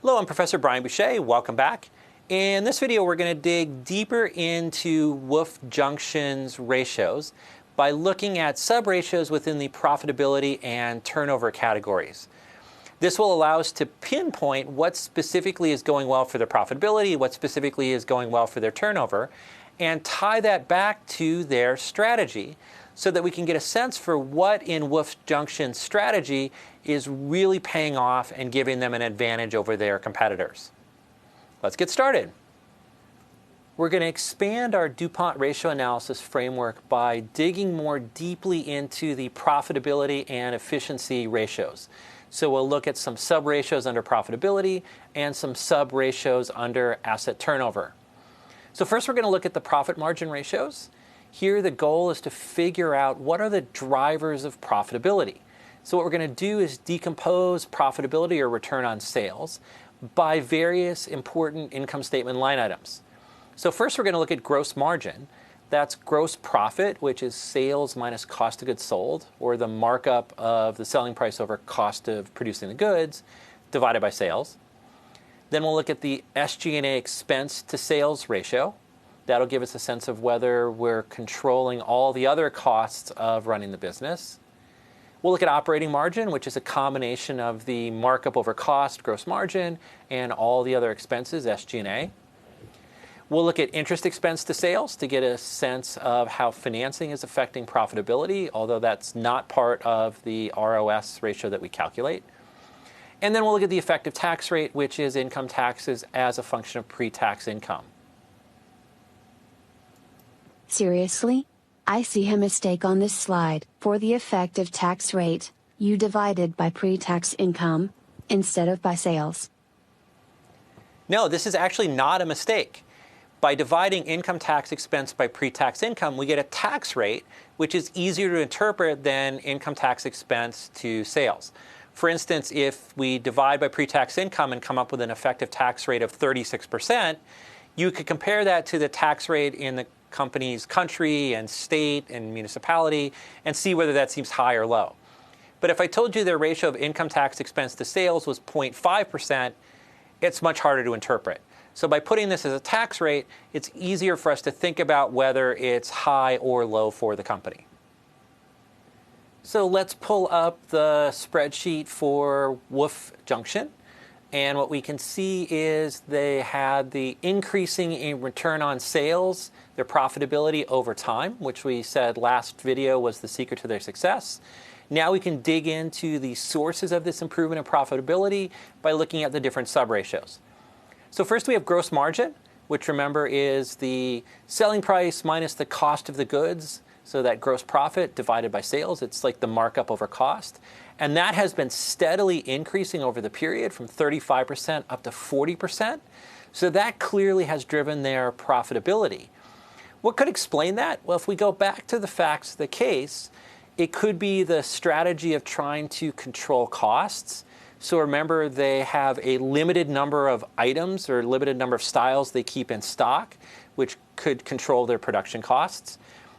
Hello, I'm Professor Brian Boucher. Welcome back. In this video, we're going to dig deeper into Wolff Junction's ratios by looking at sub-ratios within the profitability and turnover categories. This will allow us to pinpoint what specifically is going well for their profitability, what specifically is going well for their turnover, and tie that back to their strategy so that we can get a sense for what in Wolff Junction's strategy is really paying off and giving them an advantage over their competitors. Let's get started. We're going to expand our DuPont ratio analysis framework by digging more deeply into the profitability and efficiency ratios. So we'll look at some sub-ratios under profitability and some sub-ratios under asset turnover. So first we're going to look at the profit margin ratios. Here the goal is to figure out what are the drivers of profitability. So what we're going to do is decompose profitability or return on sales by various important income statement line items. So first we're going to look at gross margin. That's gross profit, which is sales minus cost of goods sold, or the markup of the selling price over cost of producing the goods divided by sales. Then we'll look at the SG&A expense to sales ratio. That'll give us a sense of whether we're controlling all the other costs of running the business. We'll look at operating margin, which is a combination of the markup over cost, gross margin, and all the other expenses, SG&A. We'll look at interest expense to sales to get a sense of how financing is affecting profitability, although that's not part of the ROS ratio that we calculate. And then we'll look at the effective tax rate, which is income taxes as a function of pre-tax income. Seriously? I see a mistake on this slide. For the effective tax rate, you divided by pre-tax income instead of by sales. No, this is actually not a mistake. By dividing income tax expense by pre-tax income, we get a tax rate which is easier to interpret than income tax expense to sales. For instance, if we divide by pre-tax income and come up with an effective tax rate of 36%, you could compare that to the tax rate in the company's country and state and municipality and see whether that seems high or low. But if I told you their ratio of income tax expense to sales was 0.5%, it's much harder to interpret. So by putting this as a tax rate, it's easier for us to think about whether it's high or low for the company. So let's pull up the spreadsheet for Wolff Junction. And what we can see is they had the increasing in return on sales, their profitability over time, which we said last video was the secret to their success. Now we can dig into the sources of this improvement in profitability by looking at the different sub-ratios. So first we have gross margin, which remember is the selling price minus the cost of the goods. So that gross profit divided by sales, it's like the markup over cost. And that has been steadily increasing over the period from 35% up to 40%. So that clearly has driven their profitability. What could explain that? Well, if we go back to the facts of the case, it could be the strategy of trying to control costs. So remember, they have a limited number of items or limited number of styles they keep in stock, which could control their production costs.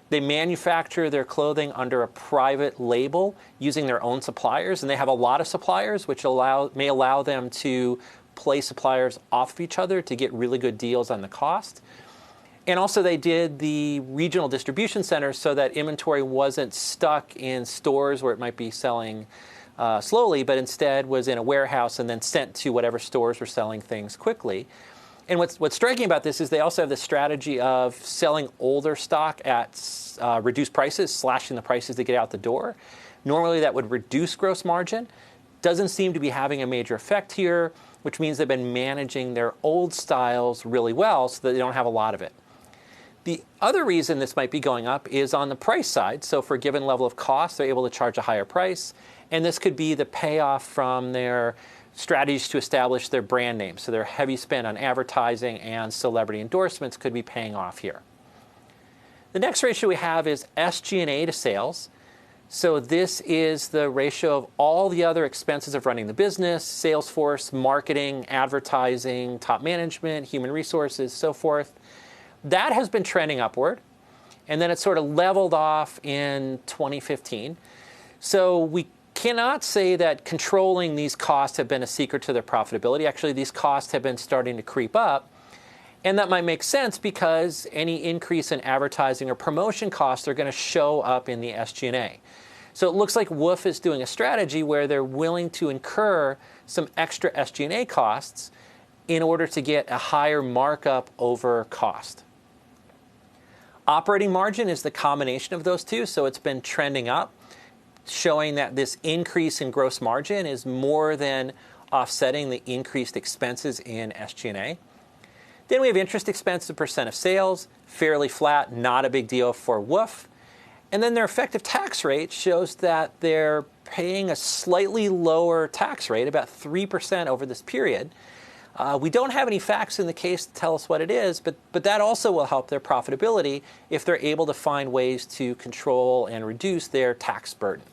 They manufacture their clothing under a private label using their own suppliers, and they have a lot of suppliers, which may allow them to play suppliers off of each other to get really good deals on the cost. And also they did the regional distribution centers so that inventory wasn't stuck in stores where it might be selling slowly, but instead was in a warehouse and then sent to whatever stores were selling things quickly. And what's striking about this is they also have the strategy of selling older stock at reduced prices, slashing the prices to get out the door. Normally that would reduce gross margin. Doesn't seem to be having a major effect here, which means they've been managing their old styles really well so that they don't have a lot of it. The other reason this might be going up is on the price side. So for a given level of cost, they're able to charge a higher price. And this could be the payoff from their strategies to establish their brand name. So their heavy spend on advertising and celebrity endorsements could be paying off here. The next ratio we have is SG&A to sales. So this is the ratio of all the other expenses of running the business, sales force, marketing, advertising, top management, human resources, so forth. That has been trending upward. And then it sort of leveled off in 2015. So we cannot say that controlling these costs have been a secret to their profitability. Actually, these costs have been starting to creep up. And that might make sense because any increase in advertising or promotion costs are going to show up in the SG&A. So it looks like Woof is doing a strategy where they're willing to incur some extra SG&A costs in order to get a higher markup over cost. Operating margin is the combination of those two, so it's been trending up, showing that this increase in gross margin is more than offsetting the increased expenses in SG&A. Then we have interest expense as a percent of sales, fairly flat, not a big deal for Woof. And then their effective tax rate shows that they're paying a slightly lower tax rate, about 3% over this period. We don't have any facts in the case to tell us what it is, but that also will help their profitability if they're able to find ways to control and reduce their tax burden.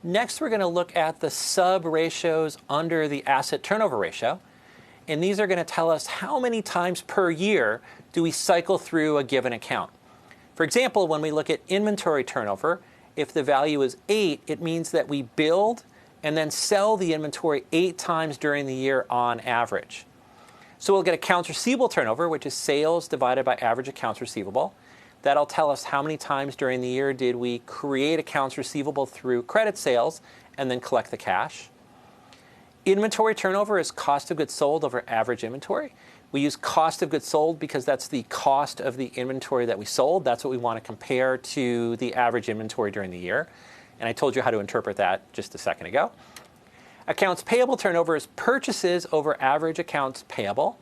Next, we're going to look at the sub-ratios under the asset turnover ratio. And these are going to tell us how many times per year do we cycle through a given account. For example, when we look at inventory turnover, if the value is 8, it means that we build and then sell the inventory 8 times during the year on average. So we'll get accounts receivable turnover, which is sales divided by average accounts receivable. That'll tell us how many times during the year did we create accounts receivable through credit sales and then collect the cash. Inventory turnover is cost of goods sold over average inventory. We use cost of goods sold because that's the cost of the inventory that we sold. That's what we want to compare to the average inventory during the year. And I told you how to interpret that just a second ago. Accounts payable turnover is purchases over average accounts payable.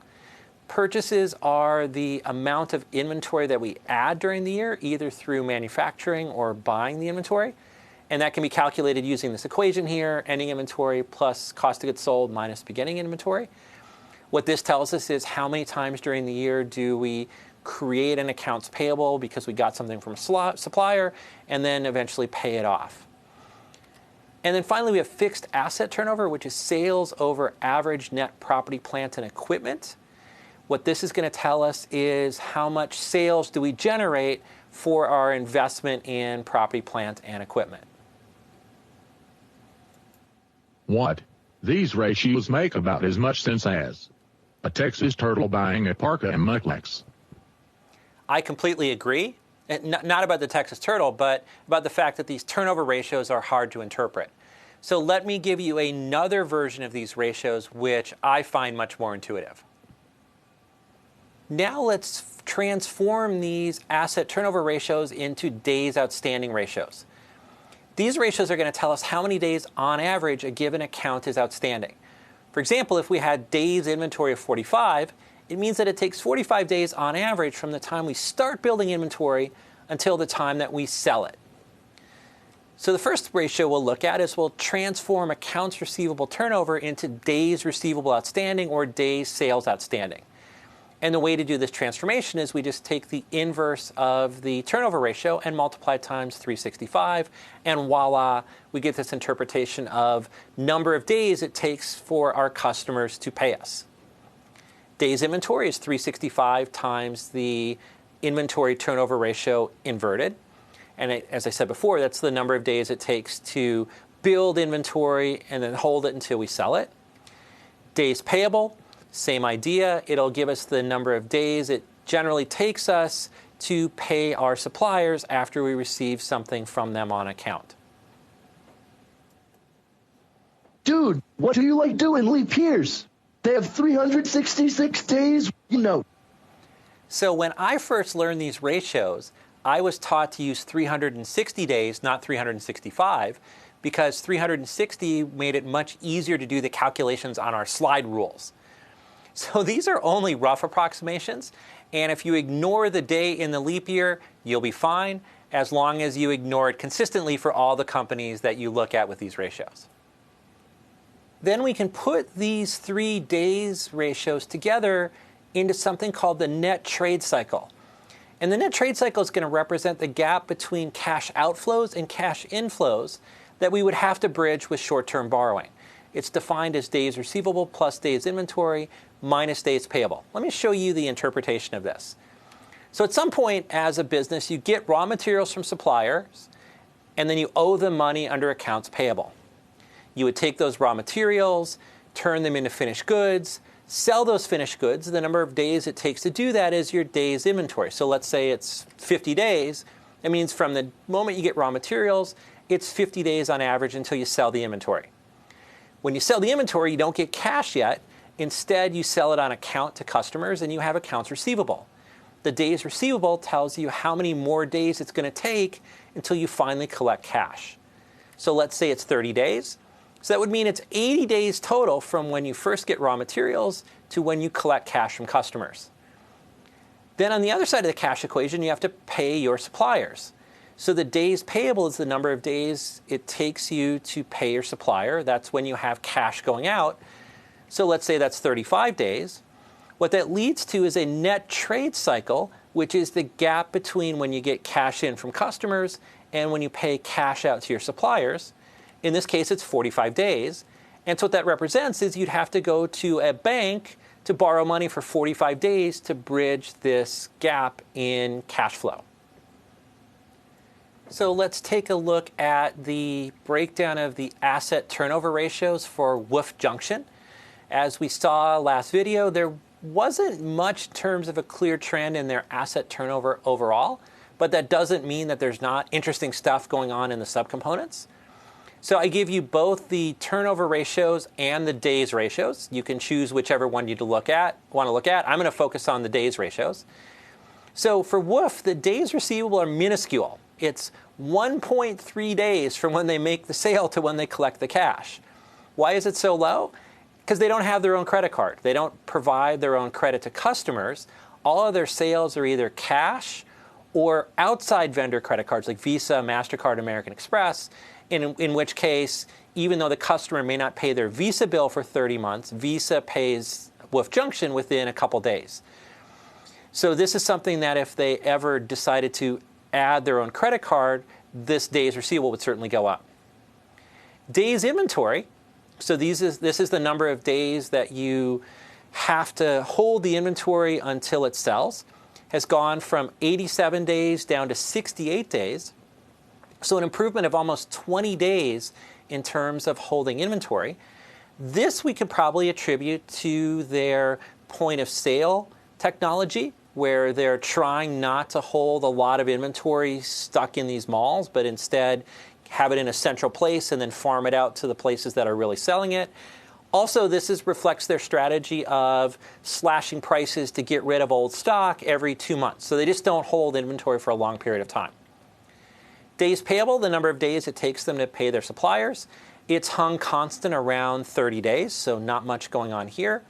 Purchases are the amount of inventory that we add during the year, either through manufacturing or buying the inventory. And that can be calculated using this equation here, ending inventory plus cost of goods sold minus beginning inventory. What this tells us is how many times during the year do we create an accounts payable because we got something from a supplier and then eventually pay it off. And then finally, we have fixed asset turnover, which is sales over average net property, plant, and equipment. What this is going to tell us is how much sales do we generate for our investment in property, plant, and equipment. What? These ratios make about as much sense as a Texas turtle buying a parka and mukluks. I completely agree. Not about the Texas turtle, but about the fact that these turnover ratios are hard to interpret. So let me give you another version of these ratios, which I find much more intuitive. Now let's transform these asset turnover ratios into days outstanding ratios. These ratios are going to tell us how many days on average a given account is outstanding. For example, if we had days inventory of 45, it means that it takes 45 days on average from the time we start building inventory until the time that we sell it. So the first ratio we'll look at is we'll transform accounts receivable turnover into days receivable outstanding or days sales outstanding. And the way to do this transformation is we just take the inverse of the turnover ratio and multiply times 365, and voila, we get this interpretation of number of days it takes for our customers to pay us. Days inventory is 365 times the inventory turnover ratio inverted. And as I said before, that's the number of days it takes to build inventory and then hold it until we sell it. Days payable, same idea. It'll give us the number of days it generally takes us to pay our suppliers after we receive something from them on account. Dude, what do you like doing leap years? They have 366 days, you know. So when I first learned these ratios, I was taught to use 360 days, not 365, because 360 made it much easier to do the calculations on our slide rules. So these are only rough approximations, and if you ignore the day in the leap year, you'll be fine, as long as you ignore it consistently for all the companies that you look at with these ratios. Then we can put these 3 days ratios together into something called the net trade cycle. And the net trade cycle is going to represent the gap between cash outflows and cash inflows that we would have to bridge with short-term borrowing. It's defined as days receivable plus days inventory minus days payable. Let me show you the interpretation of this. So at some point as a business, you get raw materials from suppliers, and then you owe them money under accounts payable. You would take those raw materials, turn them into finished goods, sell those finished goods. The number of days it takes to do that is your days inventory. So let's say it's 50 days. It means from the moment you get raw materials, it's 50 days on average until you sell the inventory. When you sell the inventory, you don't get cash yet. Instead, you sell it on account to customers and you have accounts receivable. The days receivable tells you how many more days it's going to take until you finally collect cash. So let's say it's 30 days. So that would mean it's 80 days total from when you first get raw materials to when you collect cash from customers. Then on the other side of the cash equation, you have to pay your suppliers. So the days payable is the number of days it takes you to pay your supplier. That's when you have cash going out. So let's say that's 35 days. What that leads to is a net trade cycle, which is the gap between when you get cash in from customers and when you pay cash out to your suppliers. In this case, it's 45 days. And so what that represents is you'd have to go to a bank to borrow money for 45 days to bridge this gap in cash flow. So let's take a look at the breakdown of the asset turnover ratios for Wolf Junction. As we saw last video, there wasn't much in terms of a clear trend in their asset turnover overall, but that doesn't mean that there's not interesting stuff going on in the subcomponents. So I give you both the turnover ratios and the days ratios. You can choose whichever one you want to look at. I'm going to focus on the days ratios. So for Wolf, the days receivable are minuscule. It's 1.3 days from when they make the sale to when they collect the cash. Why is it so low? Because they don't have their own credit card. They don't provide their own credit to customers. All of their sales are either cash or outside vendor credit cards like Visa, MasterCard, American Express, in which case, even though the customer may not pay their Visa bill for 30 months, Visa pays Wolf Junction within a couple days. So this is something that if they ever decided to add their own credit card, this days receivable would certainly go up. Days inventory, so this is the number of days that you have to hold the inventory until it sells, has gone from 87 days down to 68 days. So an improvement of almost 20 days in terms of holding inventory. This we could probably attribute to their point of sale technology, where they're trying not to hold a lot of inventory stuck in these malls, but instead have it in a central place and then farm it out to the places that are really selling it. Also, this reflects their strategy of slashing prices to get rid of old stock every 2 months. So they just don't hold inventory for a long period of time. Days payable, the number of days it takes them to pay their suppliers, it's hung constant around 30 days, so not much going on here.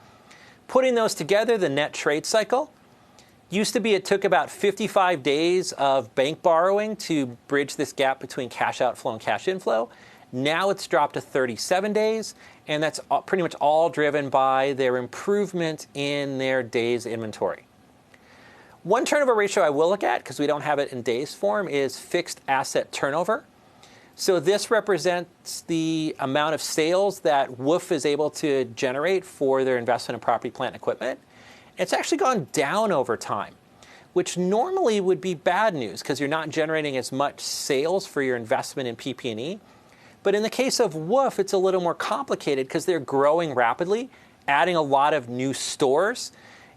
Putting those together, the net trade cycle, used to be it took about 55 days of bank borrowing to bridge this gap between cash outflow and cash inflow. Now it's dropped to 37 days, and that's pretty much all driven by their improvement in their days inventory. One turnover ratio I will look at, because we don't have it in days form, is fixed asset turnover. So this represents the amount of sales that Wolf is able to generate for their investment in property, plant, and equipment. It's actually gone down over time, which normally would be bad news because you're not generating as much sales for your investment in PP&E. But in the case of Wolf, it's a little more complicated because they're growing rapidly, adding a lot of new stores.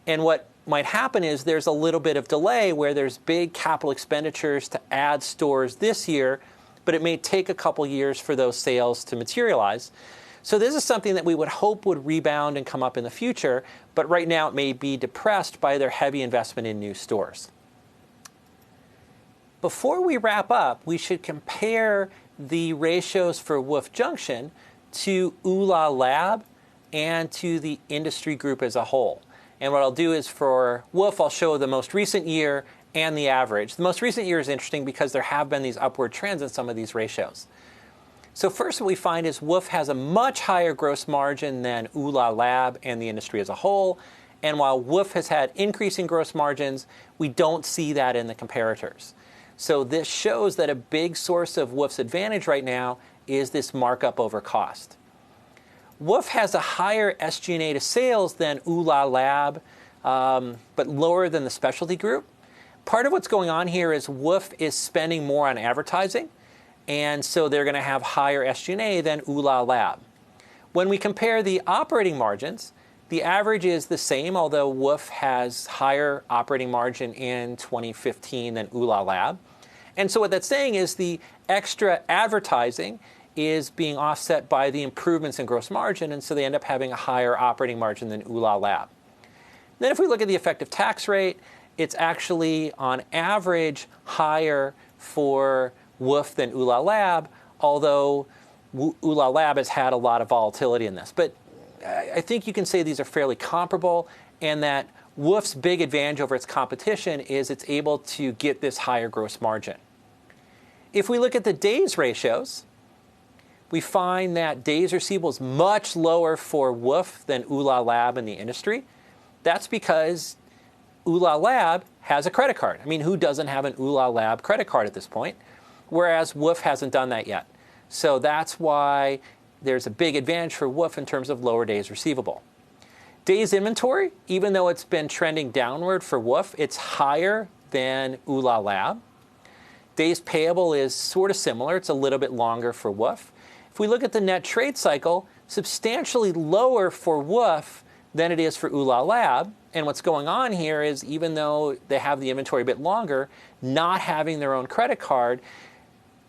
And what might happen is there's a little bit of delay where there's big capital expenditures to add stores this year, but it may take a couple years for those sales to materialize. So this is something that we would hope would rebound and come up in the future, but right now it may be depressed by their heavy investment in new stores. Before we wrap up, we should compare the ratios for Wolf Junction to Oola Lab and to the industry group as a whole. And what I'll do is for Wolf, I'll show the most recent year and the average. The most recent year is interesting because there have been these upward trends in some of these ratios. So first what we find is Wolf has a much higher gross margin than Oola Lab and the industry as a whole. And while Wolf has had increasing gross margins, we don't see that in the comparators. So this shows that a big source of Wolf's advantage right now is this markup over cost. Wolf has a higher SG&A to sales than Oola Lab, but lower than the specialty group. Part of what's going on here is Wolf is spending more on advertising, and so they're going to have higher SG&A than ULA Lab. When we compare the operating margins, the average is the same, although WOOF has higher operating margin in 2015 than ULA Lab. And so what that's saying is the extra advertising is being offset by the improvements in gross margin, and so they end up having a higher operating margin than ULA Lab. Then if we look at the effective tax rate, it's actually on average higher for WOOF than ULA Lab, although ULA Lab has had a lot of volatility in this. But I think you can say these are fairly comparable, and that WOOF's big advantage over its competition is it's able to get this higher gross margin. If we look at the days ratios, we find that days receivable is much lower for WOOF than ULA Lab in the industry. That's because ULA Lab has a credit card. I mean, who doesn't have an ULA Lab credit card at this point? Whereas WOOF hasn't done that yet. So that's why there's a big advantage for WOOF in terms of lower days receivable. Days inventory, even though it's been trending downward for WOOF, it's higher than ULA Lab. Days payable is sort of similar. It's a little bit longer for WOOF. If we look at the net trade cycle, substantially lower for WOOF than it is for ULA Lab. And what's going on here is even though they have the inventory a bit longer, not having their own credit card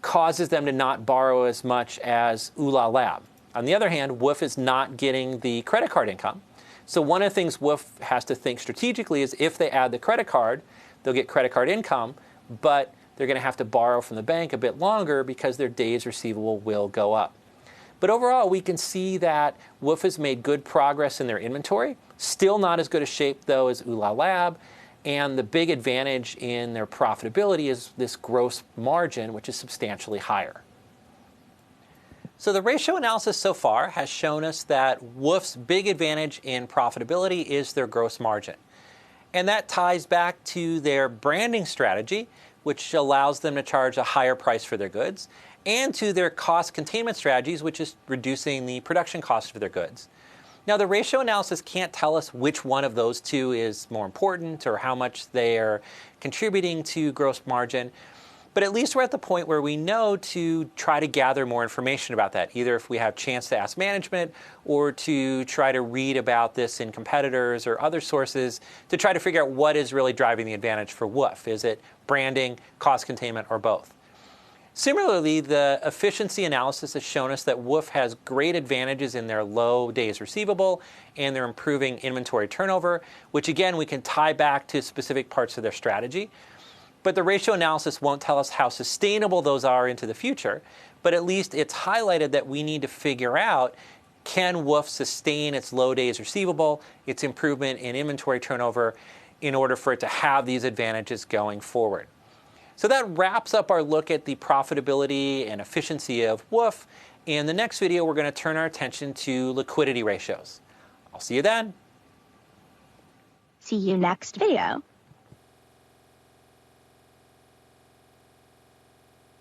causes them to not borrow as much as ULA Lab. On the other hand, WOOF is not getting the credit card income. So one of the things WOOF has to think strategically is if they add the credit card, they'll get credit card income, but they're going to have to borrow from the bank a bit longer because their days receivable will go up. But overall, we can see that WOOF has made good progress in their inventory. Still not as good a shape, though, as ULA Lab. And the big advantage in their profitability is this gross margin, which is substantially higher. So the ratio analysis so far has shown us that WOOF's big advantage in profitability is their gross margin. And that ties back to their branding strategy, which allows them to charge a higher price for their goods, and to their cost containment strategies, which is reducing the production cost of their goods. Now, the ratio analysis can't tell us which one of those two is more important or how much they are contributing to gross margin, but at least we're at the point where we know to try to gather more information about that, either if we have a chance to ask management or to try to read about this in competitors or other sources to try to figure out what is really driving the advantage for WOOF. Is it branding, cost containment, or both? Similarly, the efficiency analysis has shown us that WOOF has great advantages in their low days receivable and their improving inventory turnover, which again, we can tie back to specific parts of their strategy. But the ratio analysis won't tell us how sustainable those are into the future, but at least it's highlighted that we need to figure out, can WOOF sustain its low days receivable, its improvement in inventory turnover, in order for it to have these advantages going forward. So that wraps up our look at the profitability and efficiency of WOOF. In the next video, we're going to turn our attention to liquidity ratios. I'll see you then. See you next video.